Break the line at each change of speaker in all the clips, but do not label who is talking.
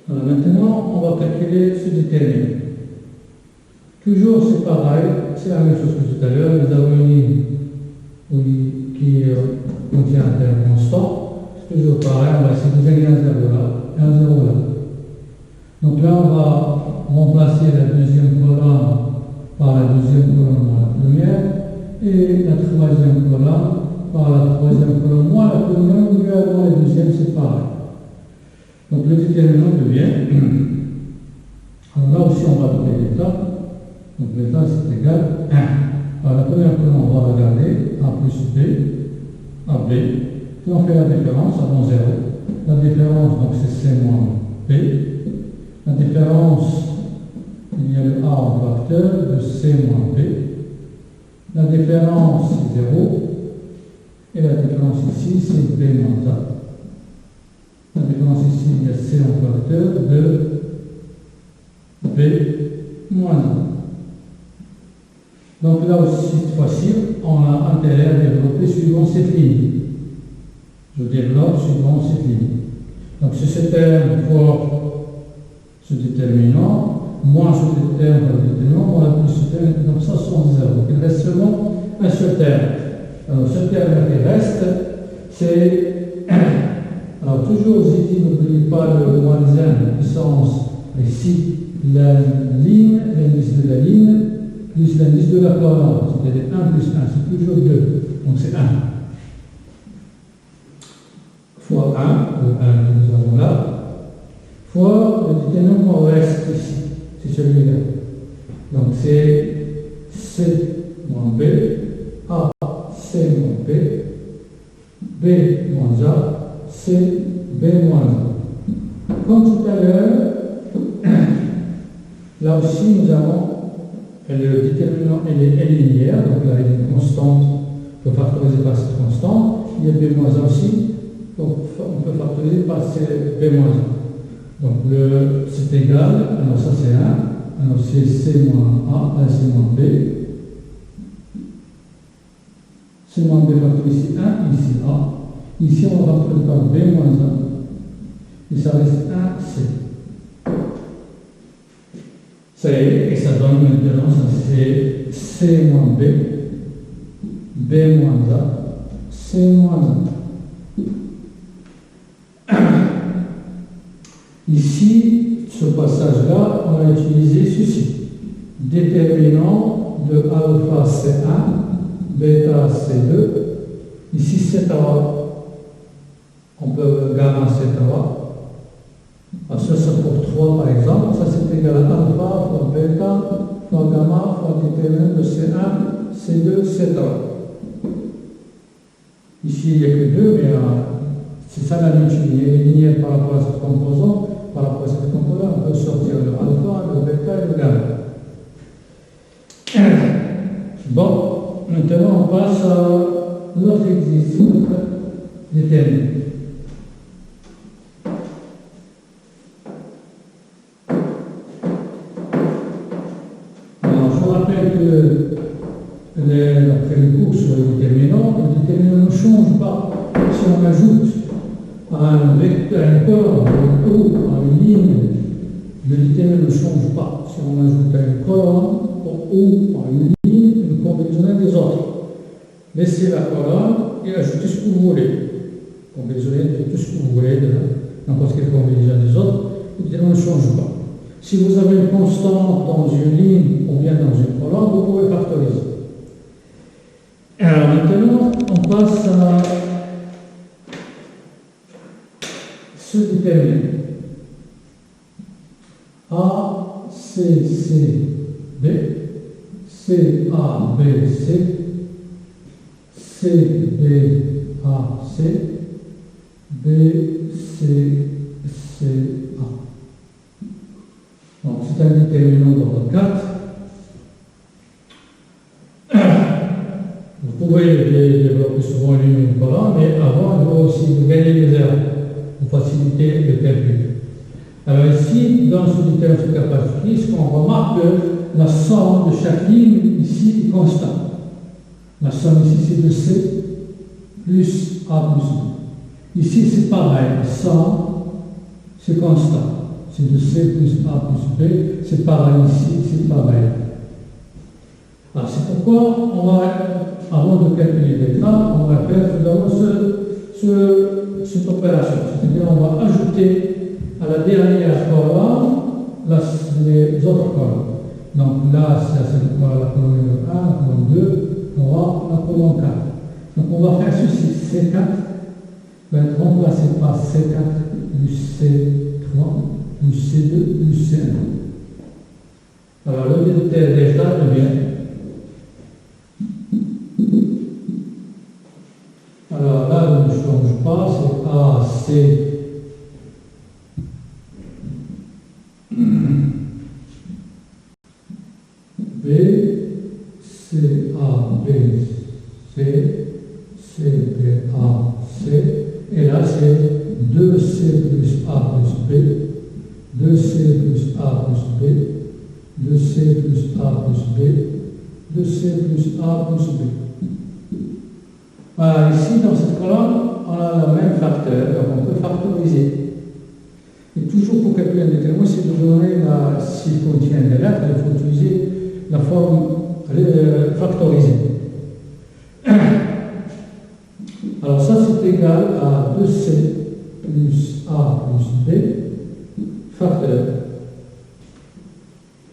Alors maintenant, on va calculer ce déterminant. Toujours, c'est pareil, c'est la même chose que tout à l'heure. Nous avons une ligne qui contient un terme constant. C'est toujours pareil, on va essayer de gagner un 0 là et un 0 là. Donc là, on va remplacer la deuxième colonne par la deuxième colonne moins la première et la troisième colonne par la troisième colonne moins la première, ou avant la deuxième, c'est pareil. Donc le déterminant devient, alors là aussi on va trouver l'état, donc l'état c'est égal 1. Alors la première colonne on va regarder A plus B, AB, puis on fait la différence avant 0. La différence donc c'est C moins B. La différence, il y a le A en facteur de C moins B. La différence c'est 0. Et la différence ici c'est B moins A. La différence ici, il y a C en facteur de B moins 1. Donc là aussi, cette fois-ci, on a intérêt à développer suivant cette ligne. Je développe suivant cette ligne. Donc c'est ce terme fois ce déterminant, moins ce terme pour le déterminant, moins plus ce terme, donc ça sont 0. Donc il reste seulement un seul terme. Alors ce terme qui reste, c'est 1. Alors toujours, j'ai dit, n'oubliez pas le moins 1 puissance ici, la ligne, l'indice de la ligne, plus l'indice de la colonne, c'est-à-dire 1 plus 1, c'est toujours 2, donc c'est 1. Fois 1, le 1 que nous avons là, fois le déterminant qu'on reste ici, c'est celui-là. Donc c'est C moins B, A, C moins B, B moins A, c'est B moins 1. Comme tout à l'heure, là aussi nous avons le déterminant, elle est linéaire, donc là il y a une constante, on peut factoriser par cette constante, il y a B moins 1 aussi, donc on peut factoriser par B moins 1. Donc c'est égal, alors ça c'est 1, alors c'est C moins A, C moins B, C moins B factorise ici 1, ici A. Ici, on va factoriser par B moins 1, et ça reste 1C. Ça y est, et ça donne maintenant, c'est C moins B, B moins A, C moins 1. Ici, ce passage-là, on a utilisé ceci. Déterminant de alpha C1, bêta C2, ici c'est A. On peut gamma θ. Ça c'est pour 3 par exemple. Ça c'est égal à alpha fois bêta fois gamma fois déterminant de C1, C2, θ. Ici il n'y a que 2, mais c'est ça la ligne linéaire par rapport à cette composante. Par rapport à cette composante, on peut sortir le alpha, le bêta et le gamma. Bon, maintenant on passe à l'autre exercice déterminé. Après le cours sur le déterminant ne change pas. Si on ajoute à un vecteur, à une colonne, à une ligne, le déterminant ne change pas. Si on ajoute à une colonne, ou à une ligne, une combinaison des autres. Laissez la colonne et ajoutez ce que vous voulez. Combinaisonnez tout ce que vous voulez de n'importe quelle combinaison des autres, le déterminant ne change pas. Si vous avez une constante dans une ligne ou bien dans une colonne, vous pouvez factoriser. Alors maintenant, on passe à ce déterminant. A, C, C, B, C, A, B, C, C, B, A, C, B, C, C, A. Donc c'est un déterminant d'ordre 4. Vous pouvez développer souvent une ligne ou colonne, mais avant, il faut aussi gagner les erreurs pour faciliter le calcul. Alors ici, dans ce déterminant capacitrice, on remarque que la somme de chaque ligne ici est constante. La somme ici c'est de C plus A plus B. Ici c'est pareil, la somme c'est constant. c'est de C plus A plus B, c'est pareil ici, c'est pareil. Alors c'est pourquoi on va, avant de calculer l'état, on va faire tout d'abord cette opération, c'est-à-dire on va ajouter à la dernière colonne les autres colonnes. Donc là, ça c'est la colonne 1, la colonne 2, on aura la colonne 4. Donc on va faire ceci, C4 va être remplacé par C4 plus C3 plus C2 plus C1. Alors le delta devient. Alors là, je ne change pas, c'est A, C. B, C, A, B, C, C, B, A, C. Et là, c'est 2C plus A plus B, 2C plus A plus B, 2C plus A plus B, 2C plus A plus B. Voilà, ici, dans cette colonne, on a le même facteur, donc on peut factoriser. Et toujours pour calculer un déterminant, c'est de donner, s'il contient des lettres, il faut utiliser la forme factorisée. Alors ça, c'est égal à 2C plus A plus B, facteur.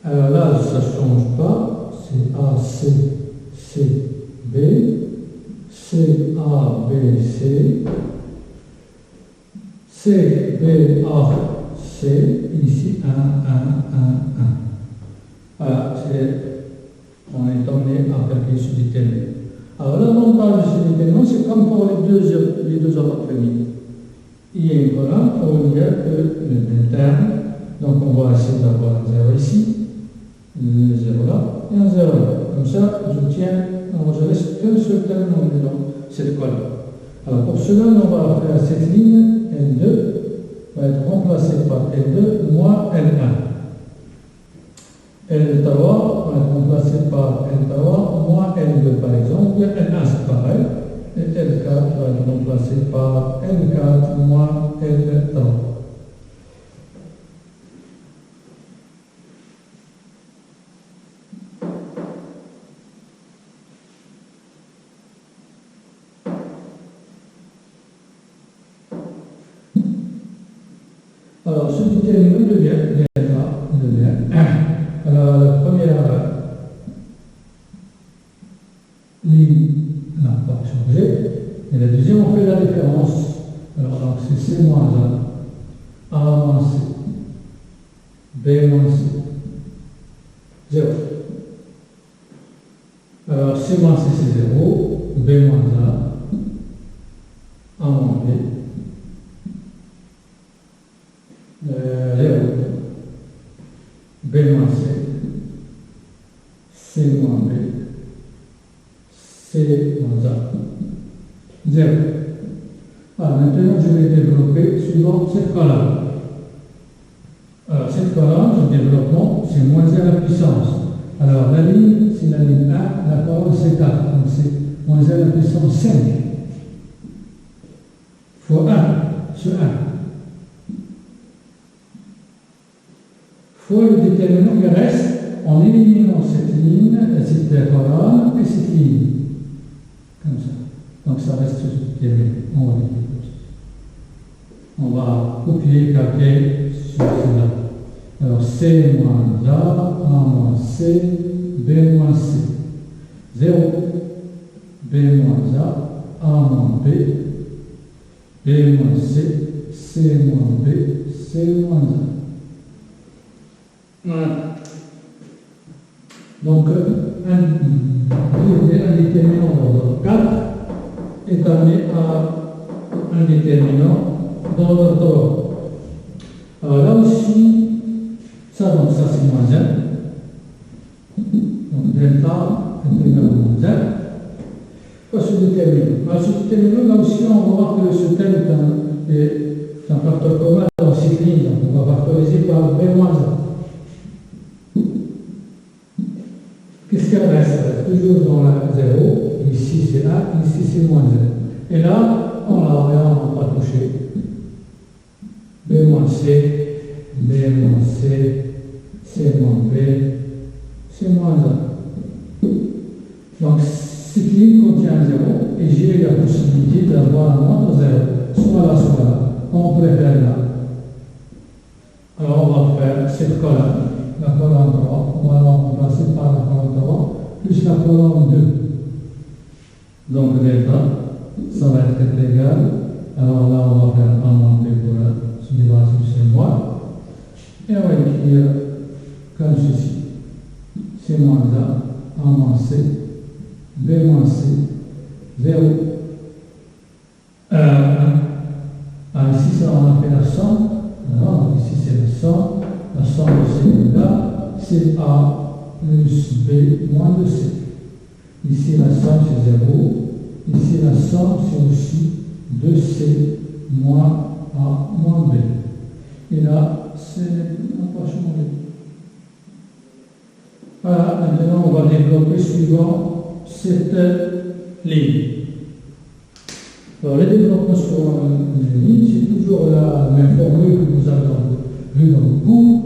Alors là, ça ne change pas, c'est A, C, C, B, C, A, B, C, C, B, A, C, ici 1, 1, 1, 1. Voilà, on est amené à calculer ce déterminant. Alors l'avantage de ce déterminant, c'est comme pour les deux autres familles. Il y a une colonne pour dire que l'interne, donc on va essayer d'avoir un 0 ici, le 0 là, et un 0 là. Comme ça, je laisse qu'un seul terme dans cette colonne. Alors pour cela, on va faire cette ligne L2 va être remplacée par L2 moins L1. L3 va être remplacé par L3 moins L2 par exemple. L1 c'est pareil. Et L4 va être remplacé par L4 moins L3. Alors, ce déterminant devient alors, la première ligne n'a pas changé, et la deuxième, on fait la différence. Alors, c'est C moins A, A moins C, B moins C, 0. Alors, C moins C, c'est 0, B moins A moins B. 0, B moins C, C moins B, C moins A, 0. Alors maintenant, je vais développer suivant cette colonne. Alors cette colonne, ce développement, c'est moins 1 à la puissance. Alors la ligne, c'est la ligne 1, la colonne c'est 4, donc c'est moins 1 à la puissance 5 fois 1 sur 1. Fois le déterminant qui reste en éliminant cette ligne, cette colonne et cette ligne. Comme ça. Donc ça reste ce déterminant. On va copier, calquer sur cela. Alors C moins A moins C, B moins C. 0. B moins A moins B, B moins C, C moins B, C moins A. Voilà. Donc, un déterminant d'ordre 4 est amené à un déterminant d'ordre 3. Alors là aussi, ça c'est moins 1. Donc delta est égal à moins 1. Quoi ce déterminant? Alors ce déterminant, là aussi, on va voir que ce terme est un facteur commun dans cette ligne. Donc on va factoriser par B moins 1. Qu'est-ce qu'il reste? Toujours dans la 0, ici c'est 1, ici c'est moins 1. Et là, on n'a pas touché. B moins C, B moins C, C moins B, C moins A. Donc, cette ligne contient 0 et j'ai la possibilité d'avoir un moindre 0, soit là, soit là. On peut faire là. Alors, on va faire cette colonne, la colonne 3, on va la remplacer par la colonne 3, plus la colonne 2. Donc, delta, ça va être égal. Alors là, on va faire un moins B pour se débarrasser de C moins. Et on va écrire comme ceci. C moins A, A moins C, B moins C, 0, 1. Alors ici, ça, on a fait la somme. Alors, donc ici, c'est la somme. La somme de C là, c'est A plus B moins 2C. Ici, la somme, c'est 0. Ici, la somme, c'est aussi 2C moins A moins B. Et là, c'est n'a pas changé. Voilà, maintenant, on va développer suivant cette ligne. Alors, le développement sur une ligne, c'est toujours la même formule que nous avons vue dans le cours.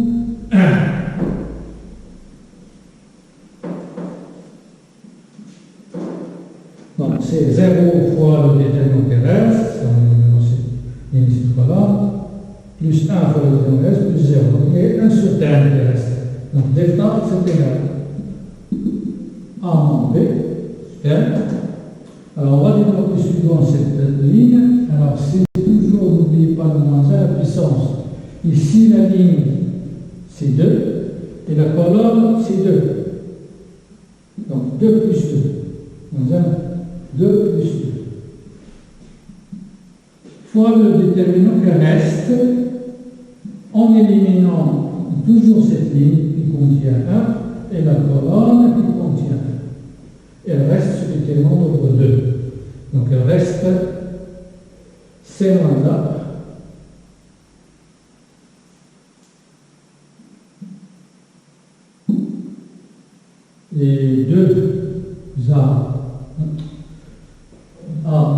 Donc, c'est 0 fois le déterminant terrestre, c'est un numéro ici colonne, plus 1 fois le déterminant terrestre, plus 0. Donc, il y a un seul terme terrestre. Donc, delta, c'est égal A moins B, terme. Alors, on va développer suivant cette ligne. Alors, c'est toujours, n'oubliez pas le moins 1 à la puissance. Ici, la ligne, c'est 2, et la colonne, c'est 2. Donc, 2 plus 2. Moins 1, 2 plus 2. Fois le déterminant qui reste, en éliminant toujours cette ligne qui contient 1, et la colonne qui contient 1. Il reste ce déterminant d'ordre 2. Donc, il reste C moins A. Les deux A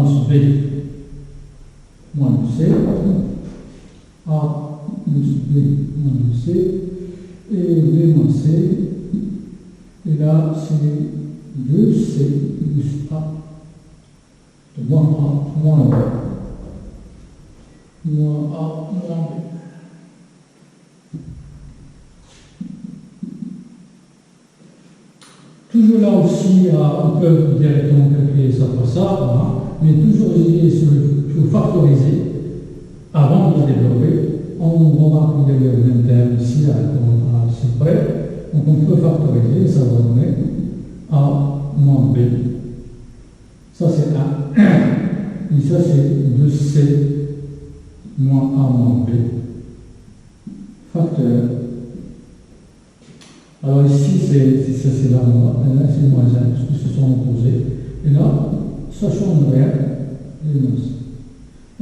plus B moins C, A plus B moins C, et B moins C, et là c'est 2C plus A, moins A moins B, moins A moins B. Toujours là aussi, on peut directement calculer ça par ça, hein, mais toujours il faut factoriser avant de développer. On remarque qu'il y a le même terme ici, là, c'est près. Donc on peut factoriser, ça va donner A moins B. Ça c'est 1. Et ça c'est 2C moins A moins B. Facteur. Alors ici, c'est là, et là, c'est moins 1, parce qu'ils se sont opposés. Et là, ça ne change rien.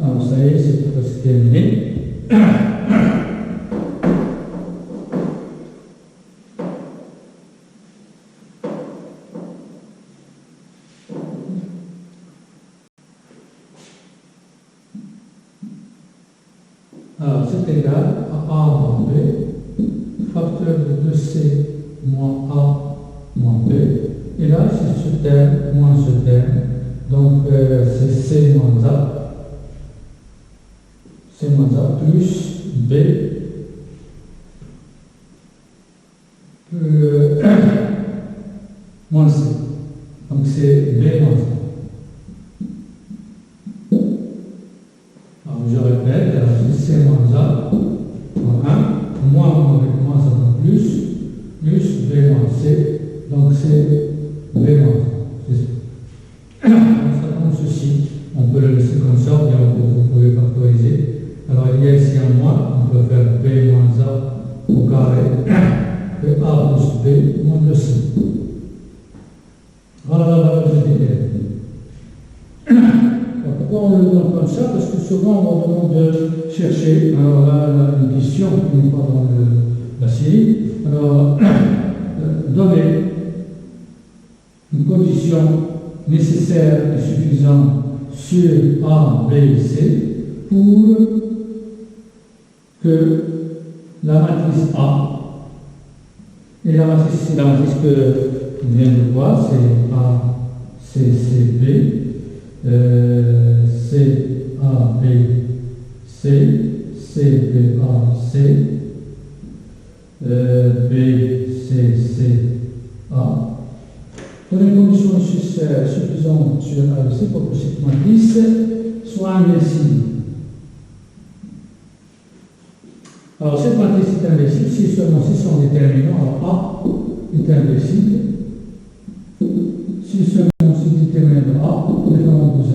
Alors, ça y est, c'est terminé. Alors, c'est égal à A moins B, facteur de 2C moins A moins B, et là c'est ce terme moins ce terme, donc c'est C moins A plus B moins C, donc c'est B moins A. Alors je répète, alors c'est C moins A moins 1, moins avec moins ça donne plus B moins C, donc c'est B moins A. C'est ça. Donc ça donne ceci. On peut le laisser comme ça, bien vous pouvez factoriser. Alors il y a ici un moins, on peut faire B moins A au carré, et A plus B moins 2C. Voilà la valeur de l'idée. Pourquoi on le donne comme ça? Parce que souvent on demande de chercher, alors là, une question qui n'est pas dans la série, alors donner une condition nécessaire et suffisante sur A, B et C pour que la matrice A. Et la matrice que on vient de voir, c'est A, C, C, B, C, A, B, C, C, B, A, C, B, C, C, A. Dans les conditions suffisantes sur ABC pour que cette matrice soit inversible. Alors, cette matrice est inversible si seulement si son déterminant A est inversible, si seulement si le déterminant A est dépendant de 0,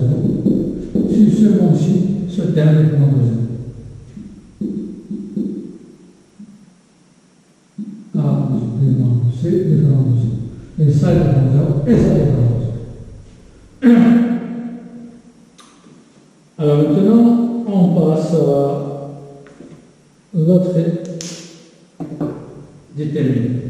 si seulement si ce terme est dépendant de 0. A dépendant de C dépendant de 0. Et ça est dépendant de 0, et ça est dépendant de 0. Alors maintenant, on passe à l'autre déterminant.